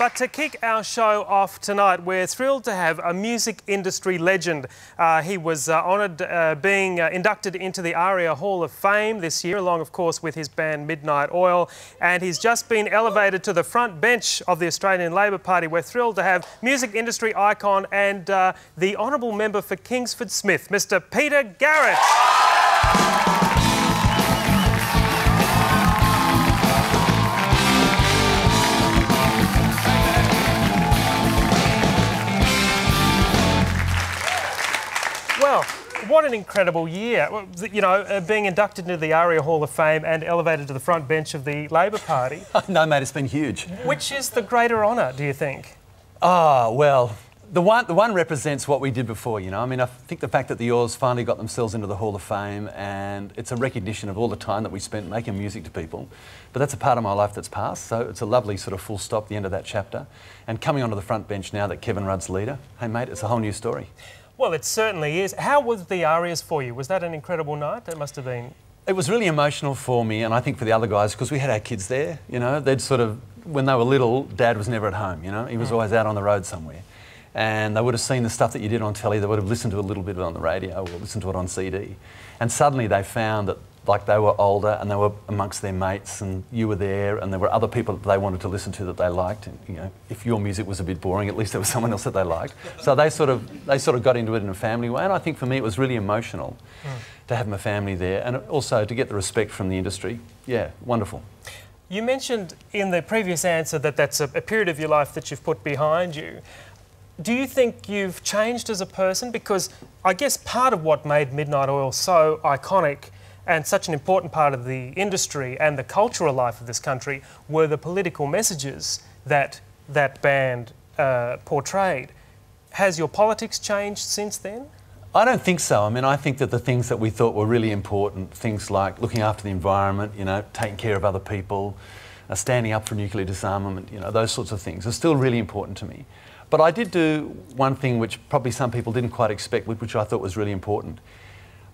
But to kick our show off tonight, we're thrilled to have a music industry legend. He was honoured being inducted into the ARIA Hall of Fame this year, along, of course, with his band Midnight Oil. And he's just been elevated to the front bench of the Australian Labor Party. We're thrilled to have music industry icon and the honourable member for Kingsford Smith, Mr. Peter Garrett. Well, what an incredible year. You know, being inducted into the ARIA Hall of Fame and elevated to the front bench of the Labor Party. No, mate, it's been huge. Which is the greater honour, do you think? Oh, well, the one represents what we did before, you know. I mean, I think the fact that the Oils finally got themselves into the Hall of Fame, and it's a recognition of all the time that we spent making music to people. But that's a part of my life that's passed, so it's a lovely sort of full stop, the end of that chapter. And coming onto the front bench now that Kevin Rudd's leader, hey, mate, it's a whole new story. Well, it certainly is. How was the ARIAs for you? Was that an incredible night? It must have been. It was really emotional for me, and I think for the other guys, because we had our kids there, you know. They'd sort of, when they were little, Dad was never at home, you know. He was always out on the road somewhere. And they would have seen the stuff that you did on telly, they would have listened to a little bit of it on the radio or listened to it on CD. And suddenly they found that, like, they were older and they were amongst their mates and you were there and there were other people that they wanted to listen to that they liked. And, you know, if your music was a bit boring, at least there was someone else that they liked. So they sort of got into it in a family way, and I think for me it was really emotional to have my family there and also to get the respect from the industry. Yeah, wonderful. You mentioned in the previous answer that that's a period of your life that you've put behind you. Do you think you've changed as a person? Because I guess part of what made Midnight Oil so iconic and such an important part of the industry and the cultural life of this country were the political messages that that band portrayed. Has your politics changed since then? I don't think so. I mean, I think that the things that we thought were really important, things like looking after the environment, you know, taking care of other people, standing up for nuclear disarmament, you know, those sorts of things are still really important to me. But I did do one thing which probably some people didn't quite expect, which I thought was really important.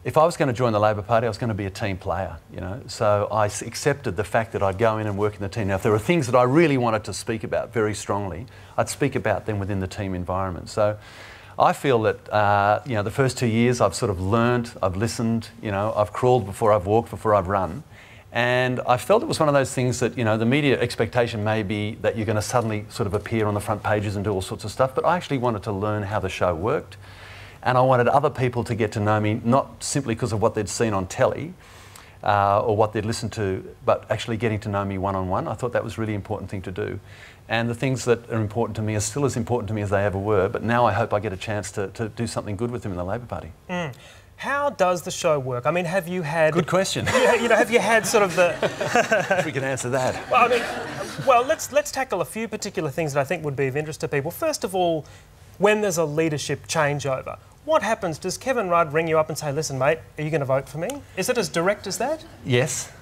If I was going to join the Labor Party, I was going to be a team player, you know. So I accepted the fact that I'd go in and work in the team. Now, if there were things that I really wanted to speak about very strongly, I'd speak about them within the team environment. So I feel that, you know, the first 2 years I've sort of learned, I've listened, you know, I've crawled before I've walked, before I've run. And I felt it was one of those things that, you know, the media expectation may be that you're going to suddenly sort of appear on the front pages and do all sorts of stuff, but I actually wanted to learn how the show worked. And I wanted other people to get to know me, not simply because of what they'd seen on telly or what they'd listened to, but actually getting to know me one-on-one. I thought that was a really important thing to do. And the things that are important to me are still as important to me as they ever were, but now I hope I get a chance to do something good with them in the Labor Party. How does the show work? I mean, have you had... Good question. You know, have you had sort of the... If we can answer that. Well, I mean, well, let's tackle a few particular things that I think would be of interest to people. First of all, when there's a leadership changeover, what happens? Does Kevin Rudd ring you up and say, listen, mate, are you going to vote for me? Is it as direct as that? Yes.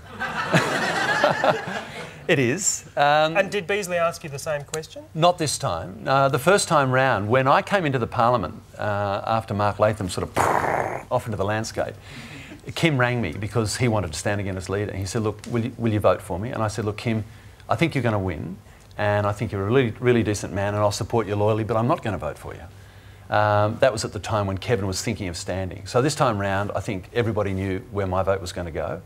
It is. And did Beazley ask you the same question? Not this time. The first time round, when I came into the Parliament after Mark Latham sort of off into the landscape, Kim rang me because he wanted to stand again as leader. He said, look, will you vote for me? And I said, look, Kim, I think you're going to win, and I think you're a really, really decent man, and I'll support you loyally, but I'm not going to vote for you. That was at the time when Kevin was thinking of standing. So this time round, I think everybody knew where my vote was going to go.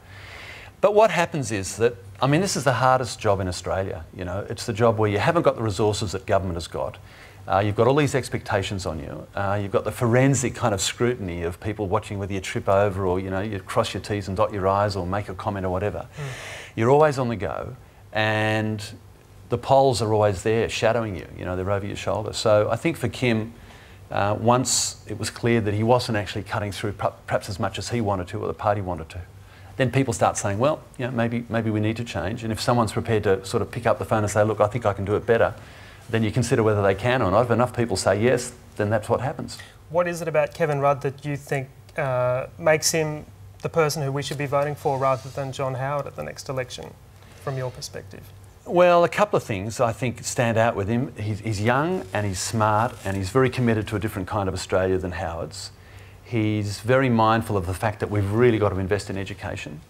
But what happens is that, I mean, this is the hardest job in Australia, you know. It's the job where you haven't got the resources that government has got. You've got all these expectations on you. You've got the forensic kind of scrutiny of people watching whether you trip over or, you know, you cross your T's and dot your I's or make a comment or whatever. You're always on the go, and the polls are always there shadowing you, you know, they're over your shoulder. So I think for Kim, once it was clear that he wasn't actually cutting through perhaps as much as he wanted to or the party wanted to, then people start saying, well, you know, maybe we need to change. And if someone's prepared to sort of pick up the phone and say, look, I think I can do it better, then you consider whether they can or not. If enough people say yes, then that's what happens. What is it about Kevin Rudd that you think makes him the person who we should be voting for rather than John Howard at the next election, from your perspective? Well, a couple of things I think stand out with him. He's young and he's smart and he's very committed to a different kind of Australia than Howard's. He's very mindful of the fact that we've really got to invest in education.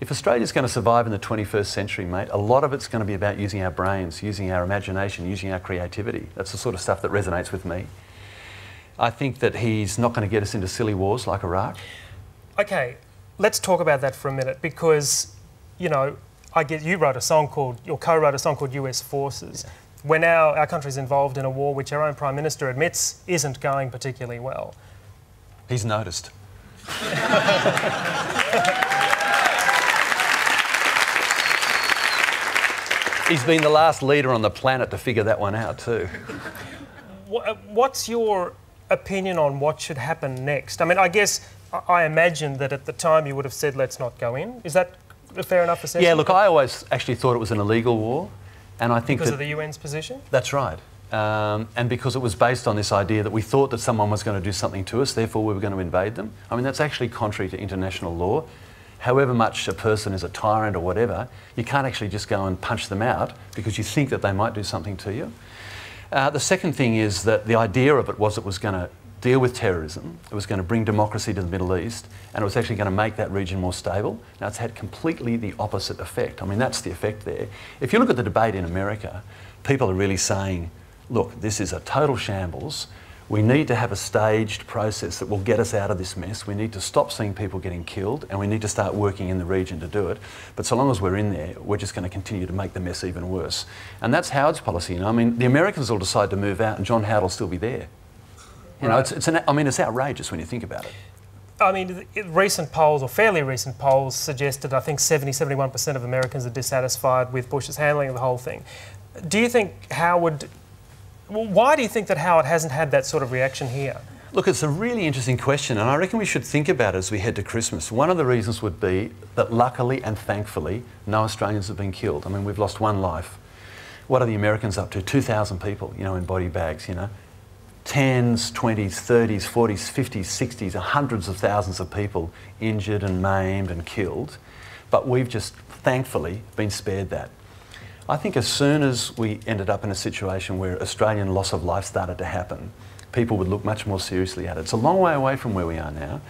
If Australia's going to survive in the 21st century, mate, a lot of it's going to be about using our brains, using our imagination, using our creativity. That's the sort of stuff that resonates with me. I think that he's not going to get us into silly wars like Iraq. Okay, let's talk about that for a minute because, you know, I get you wrote a song called, or co-wrote a song called US Forces. Yeah. We're now, our country's involved in a war which our own Prime Minister admits isn't going particularly well. He's noticed. He's been the last leader on the planet to figure that one out too. What's your opinion on what should happen next? I mean, I guess, I imagine that at the time you would have said, let's not go in. Is that a fair enough assessment? Yeah, look, I always actually thought it was an illegal war. And I think because of the UN's position? That's right. And because it was based on this idea that we thought that someone was going to do something to us, therefore we were going to invade them. I mean, that's actually contrary to international law. However much a person is a tyrant or whatever, you can't actually just go and punch them out because you think that they might do something to you. The second thing is that the idea of it was going to deal with terrorism, it was going to bring democracy to the Middle East, and it was actually going to make that region more stable. Now, it's had completely the opposite effect. I mean, that's the effect there. If you look at the debate in America, people are really saying, look, this is a total shambles. We need to have a staged process that will get us out of this mess. We need to stop seeing people getting killed and we need to start working in the region to do it. But so long as we're in there, we're just going to continue to make the mess even worse. And that's Howard's policy. You know, I mean, the Americans will decide to move out and John Howard will still be there. You know, I mean, it's outrageous when you think about it. I mean, recent polls, or fairly recent polls, suggested I think 71% of Americans are dissatisfied with Bush's handling of the whole thing. Do you think Howard... Well, why do you think that Howard hasn't had that sort of reaction here? Look, it's a really interesting question, and I reckon we should think about it as we head to Christmas. One of the reasons would be that luckily and thankfully, no Australians have been killed. I mean, we've lost one life. What are the Americans up to? 2,000 people, you know, in body bags, you know. 10s, 20s, 30s, 40s, 50s, 60s, hundreds of thousands of people injured and maimed and killed. But we've just, thankfully, been spared that. I think as soon as we ended up in a situation where Australian loss of life started to happen, people would look much more seriously at it. It's a long way away from where we are now.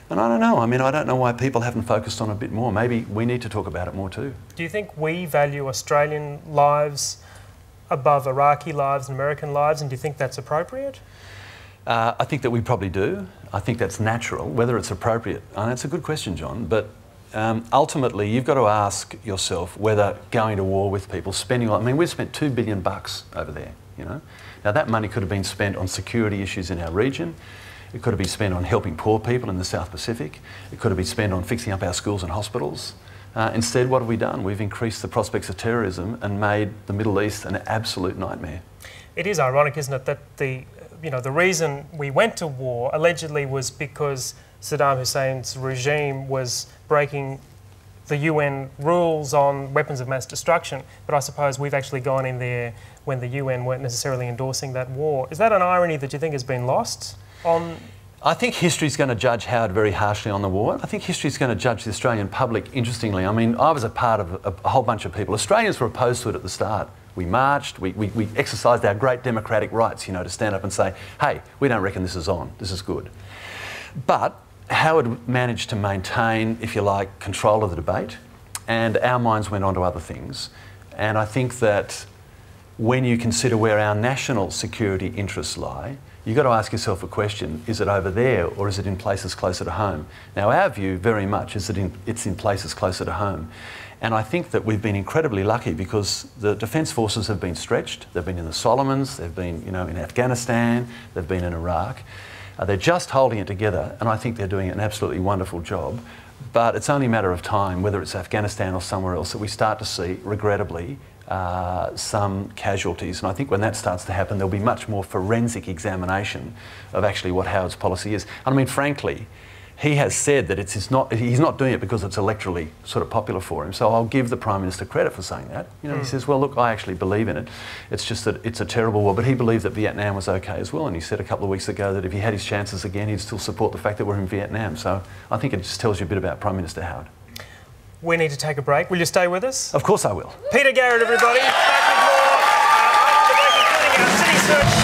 And I don't know, I mean, I don't know why people haven't focused on it a bit more. Maybe we need to talk about it more too. Do you think we value Australian lives above Iraqi lives and American lives, and do you think that's appropriate? I think that we probably do. I think that's natural. Whether it's appropriate, it's a good question, John, but ultimately you've got to ask yourself whether going to war with people, spending, I mean, we've spent $2 billion over there, you know. Now that money could have been spent on security issues in our region. It could have been spent on helping poor people in the South Pacific. It could have been spent on fixing up our schools and hospitals. Instead, what have we done? We've increased the prospects of terrorism and made the Middle East an absolute nightmare. It is ironic, isn't it, that the reason we went to war allegedly was because Saddam Hussein's regime was breaking the UN rules on weapons of mass destruction, but I suppose we've actually gone in there when the UN weren't necessarily endorsing that war. Is that an irony that you think has been lost on? I think history's going to judge Howard very harshly on the war. I think history's going to judge the Australian public, interestingly. I mean, I was a part of a whole bunch of people. Australians were opposed to it at the start. We marched, we exercised our great democratic rights, you know, to stand up and say, hey, we don't reckon this is on, this is good. But Howard managed to maintain, if you like, control of the debate, and our minds went on to other things. And I think that when you consider where our national security interests lie, you've got to ask yourself a question, is it over there or is it in places closer to home? Now, our view very much is that it's in places closer to home. And I think that we've been incredibly lucky because the Defence Forces have been stretched. They've been in the Solomons, they've been, you know, in Afghanistan, they've been in Iraq. They're just holding it together, and I think they're doing an absolutely wonderful job. But it's only a matter of time, whether it's Afghanistan or somewhere else, that we start to see, regrettably, some casualties. And I think when that starts to happen, there'll be much more forensic examination of actually what Howard's policy is. I mean, frankly, he has said that he's not doing it because it's electorally sort of popular for him. So I'll give the Prime Minister credit for saying that. You know, he says, well, look, I actually believe in it. It's just that it's a terrible war. But he believed that Vietnam was okay as well. And he said a couple of weeks ago that if he had his chances again, he'd still support the fact that we're in Vietnam. So I think it just tells you a bit about Prime Minister Howard. We need to take a break. Will you stay with us? Of course I will. Peter Garrett, everybody. Back with more. After the break, including our City Search